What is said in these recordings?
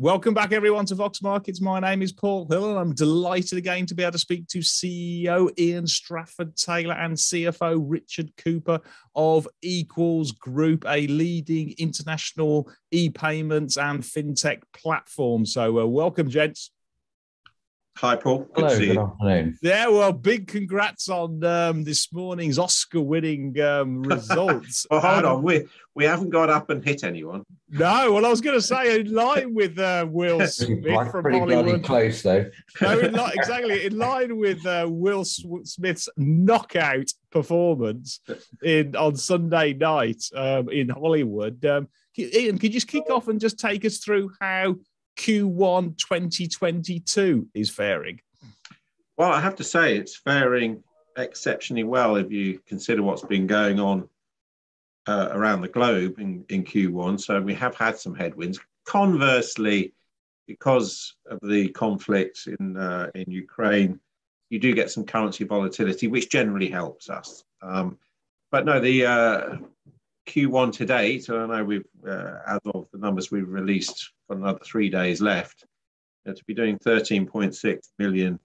Welcome back, everyone, to Vox Markets. My name is Paul Hill, and I'm delighted again to be able to speak to CEO Ian Strafford-Taylor and CFO Richard Cooper of Equals Group, a leading international e-payments and fintech platform. So welcome, gents. Hi, Paul. Hello, good afternoon. Yeah, well, big congrats on this morning's Oscar-winning results. Well, hold on. We haven't got up and hit anyone. No, well, I was going to say, in line with Will Smith from pretty Hollywood. Bloody close, though. No, exactly. In line with Will Smith's knockout performance on Sunday night in Hollywood. Ian, could you just kick off and just take us through how Q1 2022 is faring? Well, I have to say it's faring exceptionally well if you consider what's been going on around the globe in Q1. So we have had some headwinds. Conversely, because of the conflict in Ukraine, you do get some currency volatility, which generally helps us. But no, the Q1 to date, so I know we've, as of the numbers we've released, got another 3 days left, to be doing 13.6 million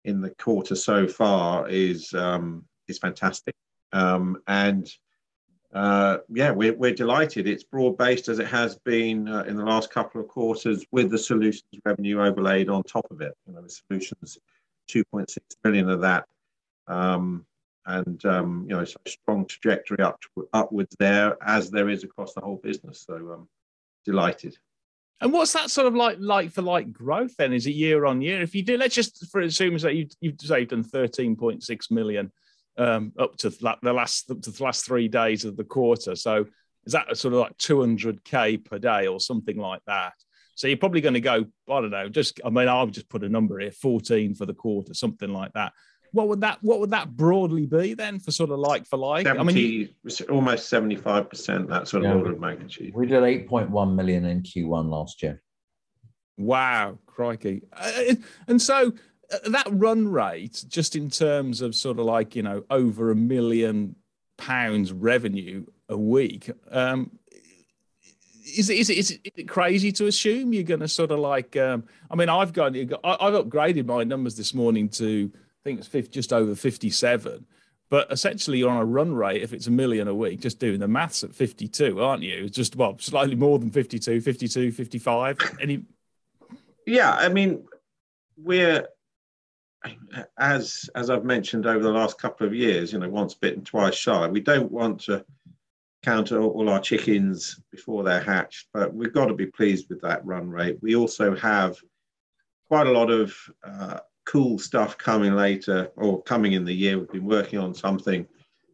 in the quarter so far is fantastic. We're delighted. It's broad-based as it has been in the last couple of quarters, with the solutions revenue overlaid on top of it. The solutions, 2.6 million of that. So strong trajectory upwards there, as there is across the whole business. So delighted. And what's that sort of like for growth then? Is it year on year? If you do, let's just assume that you've done 13.6 million up to the last 3 days of the quarter. So is that sort of like 200K per day or something like that? So you're probably going to go, I don't know, I'll just put a number here, 14 for the quarter, something like that. What would that broadly be then for sort of like for like? 70, almost 75%, that sort of order of magnitude. We did 8.1 million in Q1 last year. Wow, crikey. And so that run rate, just in terms of sort of like, over £1 million revenue a week, is it crazy to assume you're going to sort of like, I've upgraded my numbers this morning to, I think it's just over 57, but essentially you're on a run rate, if it's $1 million a week, just doing the maths at 52, aren't you? It's just, slightly more than 52, 55. Yeah, we're, as I've mentioned over the last couple of years, once bitten, twice shy. We don't want to count all our chickens before they're hatched, but we've got to be pleased with that run rate. We also have quite a lot of cool stuff coming later, or coming in the year. We've been working on something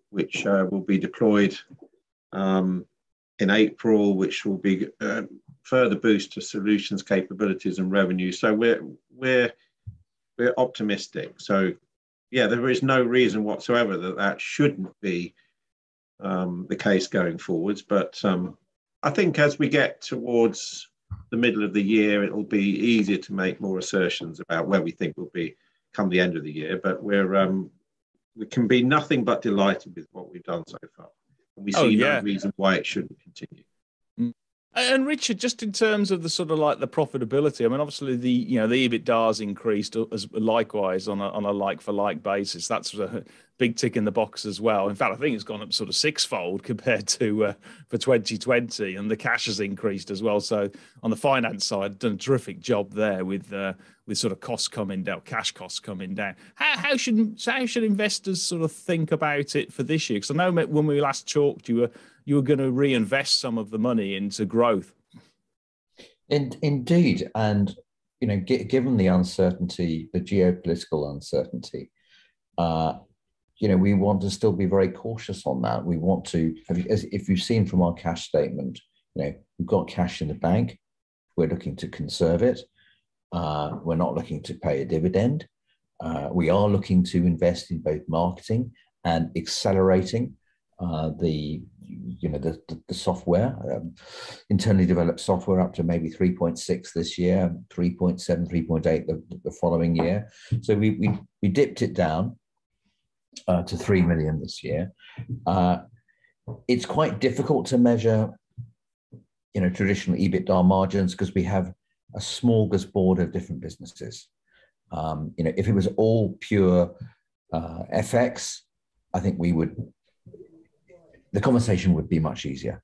which will be deployed in April, which will be further boost to solutions capabilities and revenue. So we're optimistic. So yeah, there is no reason whatsoever that shouldn't be the case going forwards. But I think as we get towards the middle of the year, it'll be easier to make more assertions about where we think we'll be come the end of the year. But we can be nothing but delighted with what we've done so far. And we see no reason why it shouldn't continue. And Richard, just in terms of the sort of like the profitability, obviously the EBITDA has increased as likewise on a like for like basis. That's a big tick in the box as well. In fact, I think it's gone up sort of sixfold compared to for 2020, and the cash has increased as well. So on the finance side, done a terrific job there with sort of costs coming down, cash costs coming down. How should investors sort of think about it for this year? Because I know when we last talked, you were going to reinvest some of the money into growth. Indeed. And, given the uncertainty, the geopolitical uncertainty, we want to still be very cautious on that. We want to, if you've seen from our cash statement, we've got cash in the bank. We're looking to conserve it. We're not looking to pay a dividend. We are looking to invest in both marketing and accelerating the software, internally developed software, up to maybe 3.6 this year, 3.7, 3.8 the following year. So we dipped it down to 3 million this year. It's quite difficult to measure, traditional EBITDA margins, because we have a smorgasbord of different businesses. If it was all pure FX, I think the conversation would be much easier,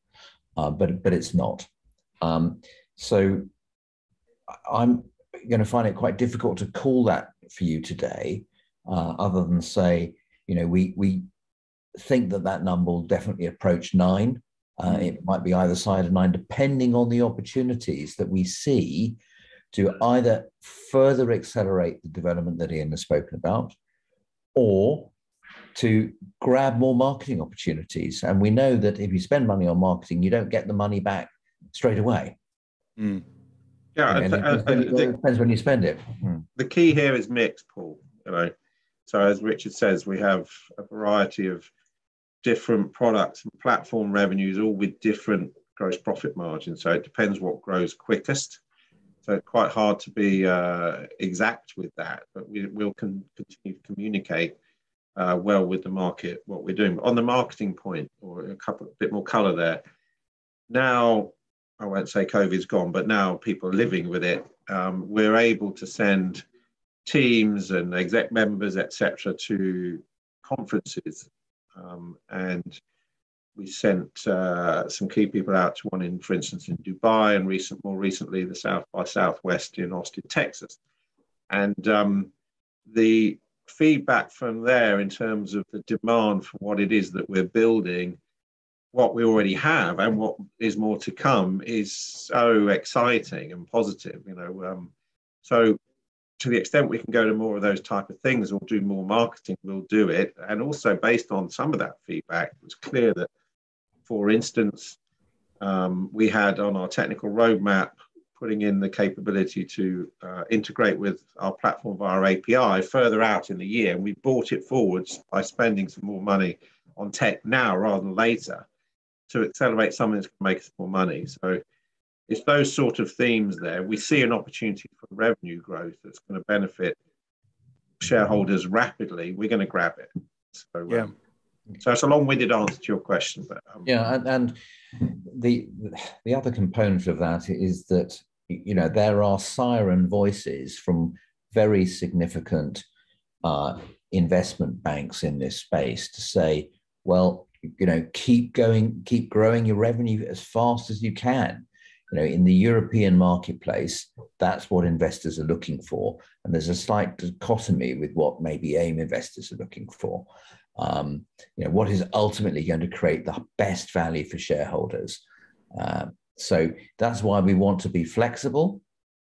but it's not. So I'm going to find it quite difficult to call that for you today, other than say, we think that number will definitely approach 9. It might be either side of 9, depending on the opportunities that we see to either further accelerate the development that Ian has spoken about, or to grab more marketing opportunities. And we know that if you spend money on marketing, you don't get the money back straight away. Yeah, it depends when you spend it. The key here is mix, Paul. So as Richard says, we have a variety of different products and platform revenues, all with different gross profit margins. So it depends what grows quickest. So it's quite hard to be exact with that, but we'll continue to communicate well with the market what we're doing. On the marketing point, or a bit more colour there. Now, I won't say COVID's gone, but now people are living with it. We're able to send teams and exec members, etc., to conferences, and we sent some key people out to one for instance, in Dubai, and more recently, the South by Southwest in Austin, Texas. And the feedback from there in terms of the demand for what it is that we're building, what we already have, and what is more to come is so exciting and positive. So to the extent we can go to more of those type of things or do more marketing, we'll do it. And also based on some of that feedback, it was clear that, for instance, we had on our technical roadmap putting in the capability to integrate with our platform via our API further out in the year. And we brought it forwards by spending some more money on tech now rather than later to accelerate something that's going to make us more money. So it's those sort of themes there. We see an opportunity for revenue growth that's going to benefit shareholders rapidly. We're going to grab it. So, yeah. So it's a long-winded answer to your question, but and the other component of that is that there are siren voices from very significant investment banks in this space to say, well, keep growing your revenue as fast as you can. In the European marketplace, that's what investors are looking for. And there's a slight dichotomy with what maybe AIM investors are looking for. What is ultimately going to create the best value for shareholders. So that's why we want to be flexible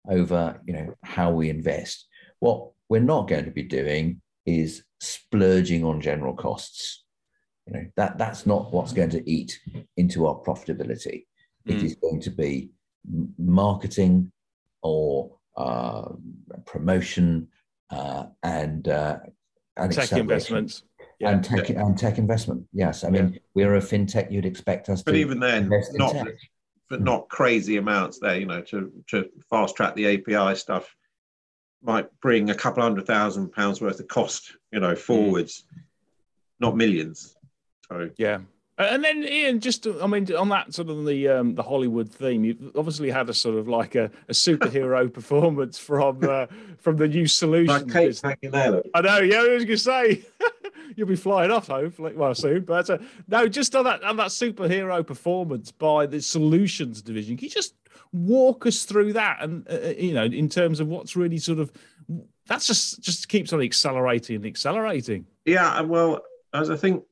over, how we invest. What we're not going to be doing is splurging on general costs. That's not what's going to eat into our profitability. It is going to be marketing or promotion and tech investments. Yeah. And tech investment. Yes. I mean, we're a fintech. You'd expect us to. But even then, not crazy amounts there, to fast track the API stuff might bring a couple £100,000 worth of cost, forwards, not millions. So, yeah. And then Ian, on that sort of the Hollywood theme, you obviously had a sort of like a superhero performance from the new solutions. Like I know, yeah, I was going to say you'll be flying off hopefully, soon. But no, just on that superhero performance by the solutions division, can you just walk us through that? And in terms of what's really sort of that's just keeps on accelerating and accelerating. Yeah, well, as I think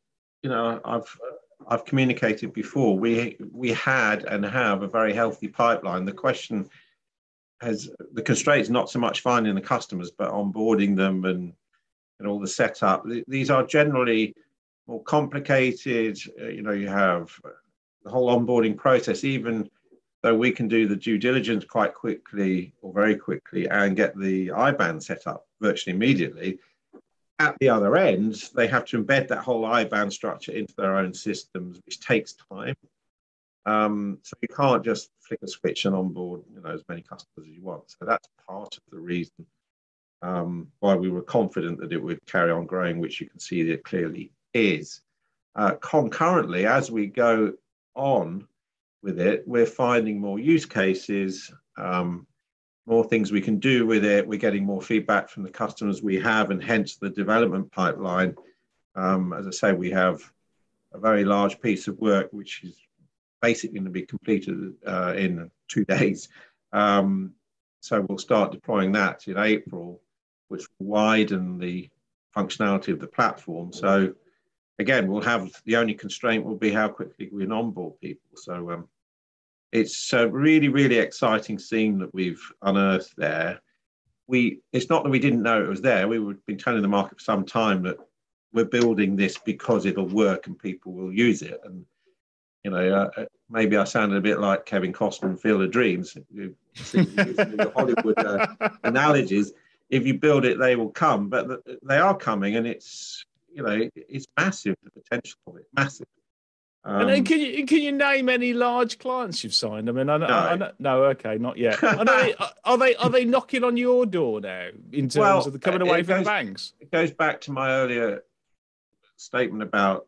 I've communicated before, we had and have a very healthy pipeline. The question the constraint is not so much finding the customers, but onboarding them and all the setup. These are generally more complicated. You have the whole onboarding process, even though we can do the due diligence quite quickly or very quickly and get the IBAN set up virtually immediately. At the other end, they have to embed that whole IBAN structure into their own systems, which takes time. So you can't just flick a switch and onboard, as many customers as you want. So that's part of the reason why we were confident that it would carry on growing, which you can see that clearly is. Concurrently, as we go on with it, we're finding more use cases. more things we can do with it. We're getting more feedback from the customers we have, and hence the development pipeline. As I say, we have a very large piece of work which is basically going to be completed in 2 days. So we'll start deploying that in April, which will widen the functionality of the platform. So again, we'll have, the only constraint will be how quickly we can onboard people. So it's a really, really exciting scene that we've unearthed there. It's not that we didn't know it was there. We've been telling the market for some time that we're building this because it'll work and people will use it. And, you know, maybe I sounded a bit like Kevin Costner in Field of Dreams. You see the Hollywood analogies. If you build it, they will come. But they are coming, and it's, you know, it's massive, the potential of it, massive. And then can you name any large clients you've signed? I mean, no, okay, not yet. Are they knocking on your door now in terms of the coming away from the banks? It goes back to my earlier statement about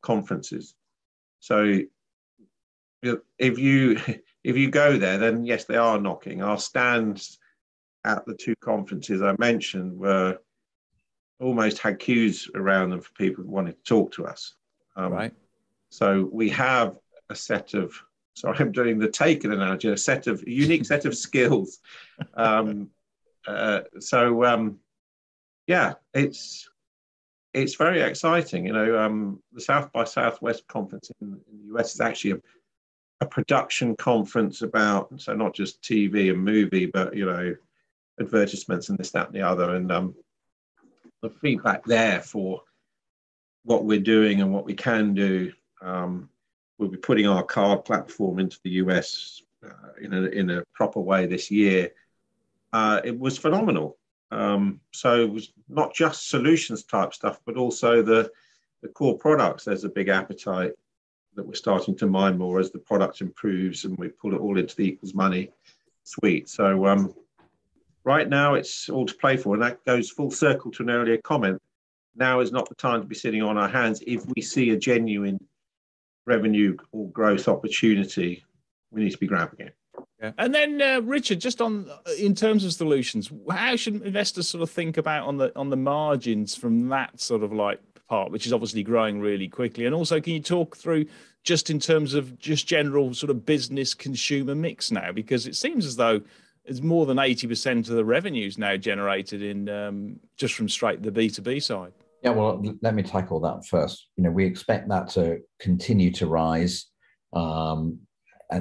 conferences. So if you go there, then yes, they are knocking. Our stands at the 2 conferences I mentioned were almost had queues around them for people who wanted to talk to us. Right. So we have a set of, sorry, I'm doing the Taken analogy, a unique set of skills. Yeah, it's very exciting. You know, the South by Southwest conference in the US is actually a production conference about, so not just TV and movie, but, you know, advertisements and this, that, and the other. And the feedback there for what we're doing and what we can do. We'll be putting our card platform into the US in a proper way this year. It was phenomenal. So it was not just solutions type stuff, but also the core products. There's a big appetite that we're starting to mine more as the product improves and we pull it all into the equals money suite. So right now it's all to play for, and that goes full circle to an earlier comment. Now is not the time to be sitting on our hands. If we see a genuine revenue or growth opportunity, we need to be grabbing it. Yeah. And then Richard, just in terms of solutions, how should investors sort of think about on the margins from that sort of like part, which is obviously growing really quickly? And also, can you talk through just in terms of just general sort of business consumer mix now, because it seems as though it's more than 80% of the revenues now generated in just from straight the B2B side. Yeah, well, let me tackle that first. You know, we expect that to continue to rise and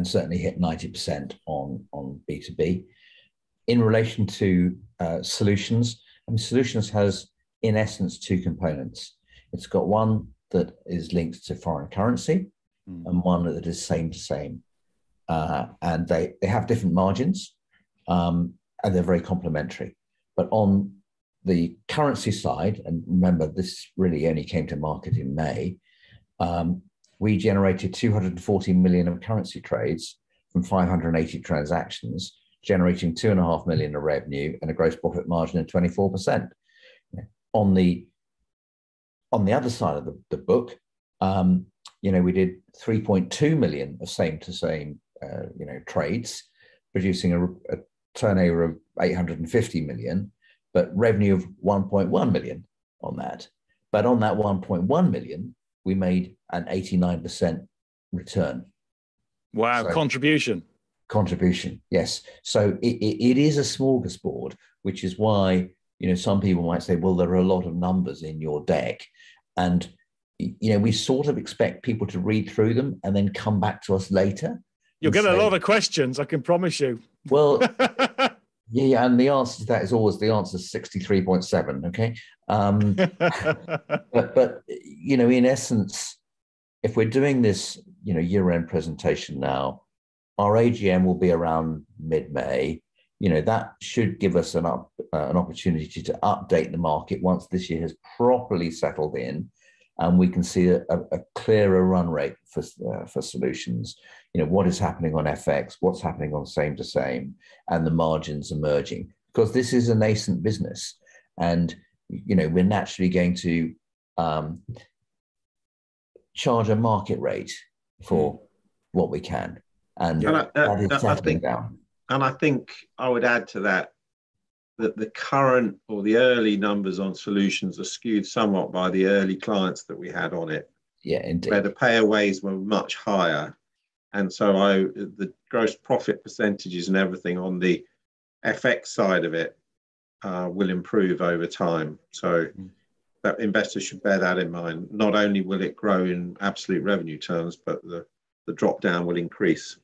certainly hit 90% on B2B. In relation to solutions, I mean, solutions has, in essence, 2 components. It's got one that is linked to foreign currency and one that is same to same. And they have different margins and they're very complementary. But on the currency side, and remember, this really only came to market in May, we generated 240 million of currency trades from 580 transactions, generating 2.5 million of revenue and a gross profit margin of 24%. On the other side of the book, you know, we did 3.2 million of same to same, you know, trades, producing a turnover of 850 million. But revenue of 1.1 million on that. But on that 1.1 million, we made an 89% return. Wow, so, Contribution, yes. So it is a smorgasbord, which is why, you know, some people might say, well, there are a lot of numbers in your deck. And, you know, we sort of expect people to read through them and then come back to us later. You'll get a lot of questions, I can promise you. Well... Yeah, and the answer to that is always the answer is 63.7. Okay, but you know, in essence, if we're doing this, you know, year-end presentation now, our AGM will be around mid-May. You know, that should give us an opportunity to update the market once this year has properly settled in, and we can see a clearer run rate for solutions. You know, what is happening on FX, what's happening on same to same, and the margins emerging, because this is a nascent business, and you know, we're naturally going to charge a market rate for what we can, and that is settling down. I think I would add to that the current or the early numbers on solutions are skewed somewhat by the early clients that we had on it. Yeah, indeed. Where the payaways were much higher. And so the gross profit percentages and everything on the FX side of it will improve over time. So that investors should bear that in mind. Not only will it grow in absolute revenue terms, but the drop down will increase.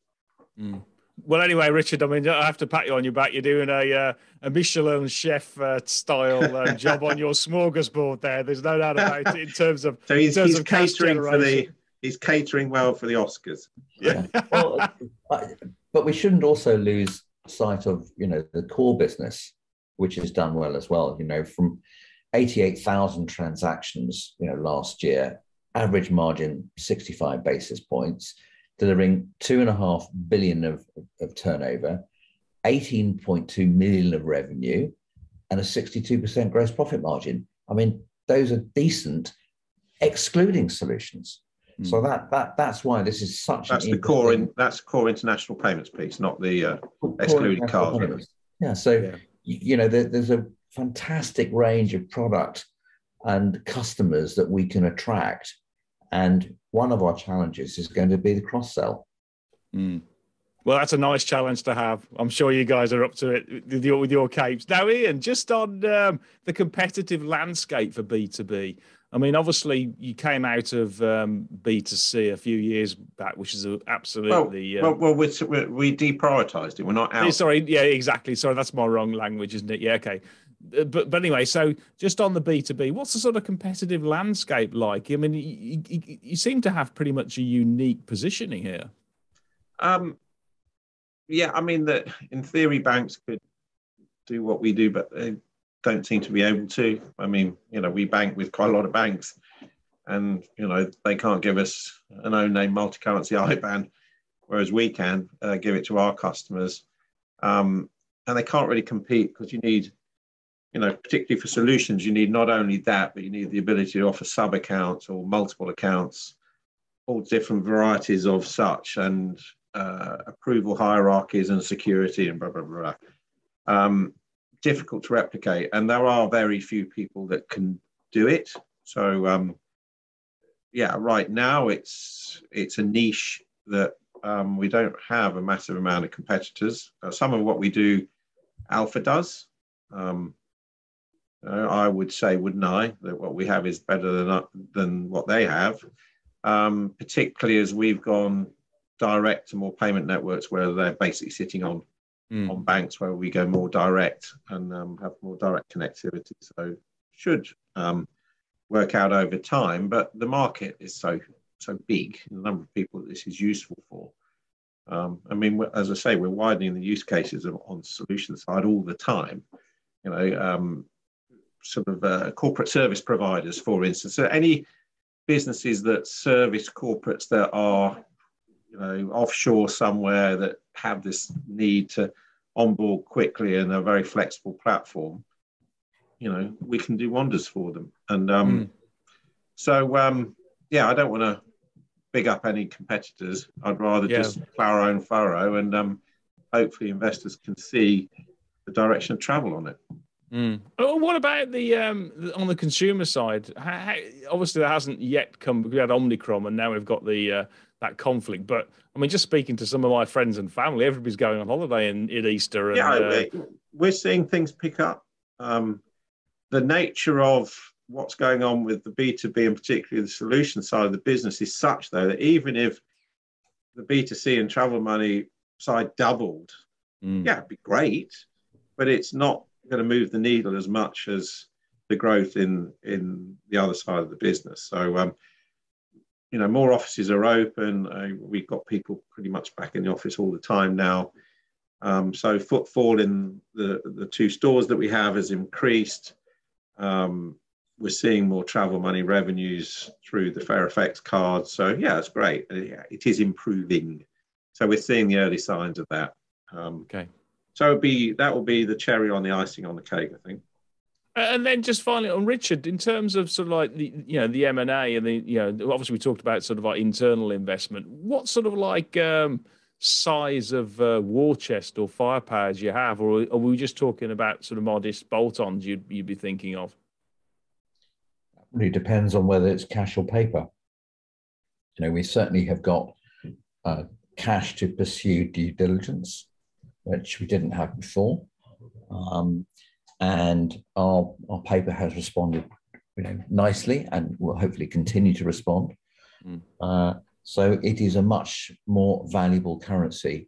Mm. Well, anyway, Richard, I mean, I have to pat you on your back. You're doing a Michelin chef style job on your smorgasbord there. There's no doubt about it in terms of so he's catering for he's catering well for the Oscars. Yeah. Well, but we shouldn't also lose sight of the core business, which has done well as well. From 88,000 transactions last year, average margin 65 basis points, delivering 2.5 billion of turnover, 18.2 million of revenue, and a 62% gross profit margin. I mean, those are decent, excluding solutions. So that's why this is such that's core international payments piece, not the excluding cards. Yeah. So there's a fantastic range of product and customers that we can attract, and one of our challenges is going to be the cross sell. Well, that's a nice challenge to have. I'm sure you guys are up to it with your capes. Now, Ian, just on the competitive landscape for B2B. I mean, obviously, you came out of B2C a few years back, which is absolutely... Well, we deprioritised it. We're not out. Sorry, yeah, exactly. Sorry, that's my wrong language, isn't it? Yeah, okay. But anyway, so just on the B2B, what's the sort of competitive landscape like? I mean, you seem to have pretty much a unique positioning here. Yeah, I mean, that in theory, banks could do what we do, but they don't seem to be able to. I mean, we bank with quite a lot of banks, and they can't give us an own name multi-currency IBAN, whereas we can give it to our customers. And they can't really compete because you need, particularly for solutions, you need not only that, but you need the ability to offer sub accounts or multiple accounts, all different varieties of such, and approval hierarchies and security and blah, blah, blah. Difficult to replicate, and there are very few people that can do it. So right now it's a niche that we don't have a massive amount of competitors. Some of what we do, Alpha does. I would say, wouldn't I, that what we have is better than what they have, particularly as we've gone direct to more payment networks where they're basically sitting on banks, where we go more direct and have more direct connectivity. So should work out over time, but the market is so big, the number of people that this is useful for. I mean, as I say, we're widening the use cases on solution side all the time. Corporate service providers, for instance. So any businesses that service corporates that are offshore somewhere, that have this need to onboard quickly and a very flexible platform, we can do wonders for them. And I don't want to big up any competitors. I'd rather just plough our own furrow, and hopefully investors can see the direction of travel on it. What about the on the consumer side? Obviously, there hasn't yet come. We had Omicron, and now we've got the that conflict. But I mean, just speaking to some of my friends and family, everybody's going on holiday in Easter. And, we're seeing things pick up. The nature of what's going on with the B2B, and particularly the solution side of the business, is such, though, that even if the B2C and travel money side doubled, it'd be great, but it's not going to move the needle as much as the growth in the other side of the business. So, more offices are open. We've got people pretty much back in the office all the time now. So footfall in the two stores that we have has increased. We're seeing more travel money revenues through the FairFX card. So it's great. It is improving. So we're seeing the early signs of that. Okay. So that will be the cherry on the icing on the cake, I think. And then just finally on Richard, in terms of sort of like the M&A and obviously we talked about sort of like internal investment. What sort of like size of war chest or firepower do you have, or are we just talking about sort of modest bolt-ons you'd be thinking of? It really depends on whether it's cash or paper. We certainly have got cash to pursue due diligence, which we didn't have before, and our paper has responded, nicely, and will hopefully continue to respond. So it is a much more valuable currency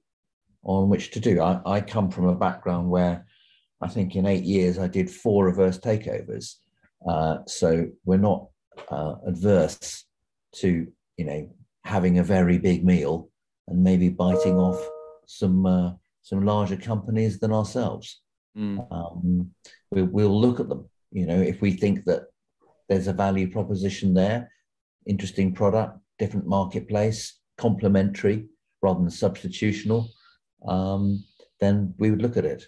on which to do. I come from a background where I think in 8 years I did 4 reverse takeovers. So we're not adverse to, having a very big meal and maybe biting off some larger companies than ourselves. We'll look at them, if we think that there's a value proposition there, interesting product, different marketplace, complementary rather than substitutional, then we would look at it.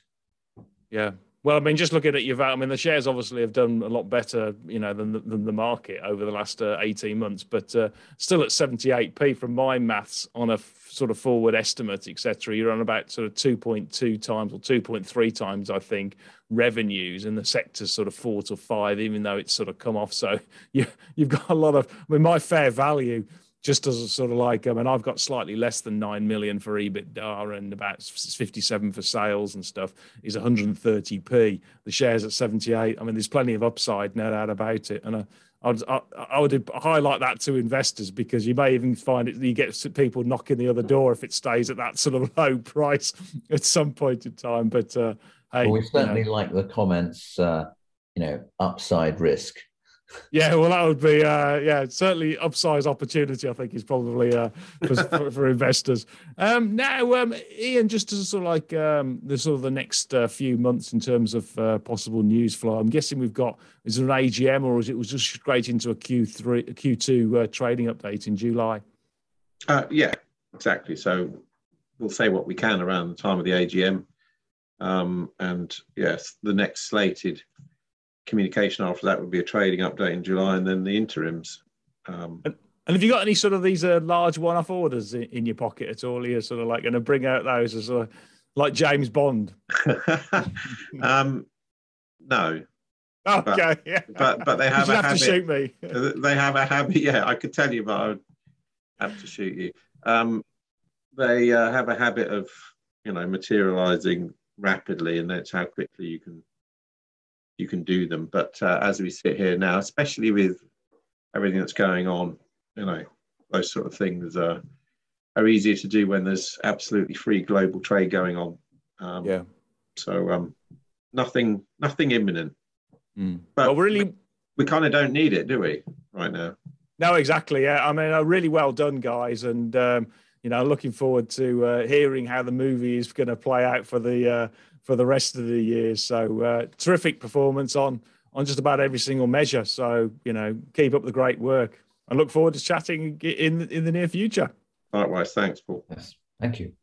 Yeah. Well, I mean, just looking at your value, I mean, the shares obviously have done a lot better, than the market over the last 18 months, but still at 78p from my maths on a sort of forward estimate, etc. You're on about sort of 2.2 times or 2.3 times, I think, revenues, and the sector's sort of 4 to 5, even though it's sort of come off. So you've got a lot of, I mean, my fair value, just as a sort of like, I mean, I've got slightly less than 9 million for EBITDA and about 57 for sales and stuff, is 130p. The shares at 78. I mean, there's plenty of upside, no doubt about it. And I would highlight that to investors, because you may even find it, you get people knocking the other door if it stays at that sort of low price at some point in time. But hey, well, we certainly like the comments, upside risk. Yeah, well, that would be, certainly upsize opportunity, I think, is probably for investors. Now, Ian, just as sort of like the next few months in terms of possible news flow, I'm guessing is there an AGM, or is it just straight into a Q2 trading update in July? Yeah, exactly. So we'll say what we can around the time of the AGM. And yes, the next slated communication after that would be a trading update in July, and then the interims. And have you got any sort of these large one-off orders in your pocket at all? You're sort of like going to bring out those as like James Bond? No. Okay, yeah. But they have a habit. To shoot me. They have a habit. Yeah, I could tell you, but I would have to shoot you. They have a habit of, materializing rapidly, and that's how quickly you can do them. But as we sit here now, especially with everything that's going on, those sort of things are easier to do when there's absolutely free global trade going on. So nothing imminent. But we kind of don't need it, do we, right now? No, exactly. Yeah, I mean, really well done, guys, and looking forward to hearing how the movie is going to play out for the rest of the year. So terrific performance on just about every single measure. So, keep up the great work. I look forward to chatting in the near future. Likewise. Thanks, Paul. Yes. Thank you.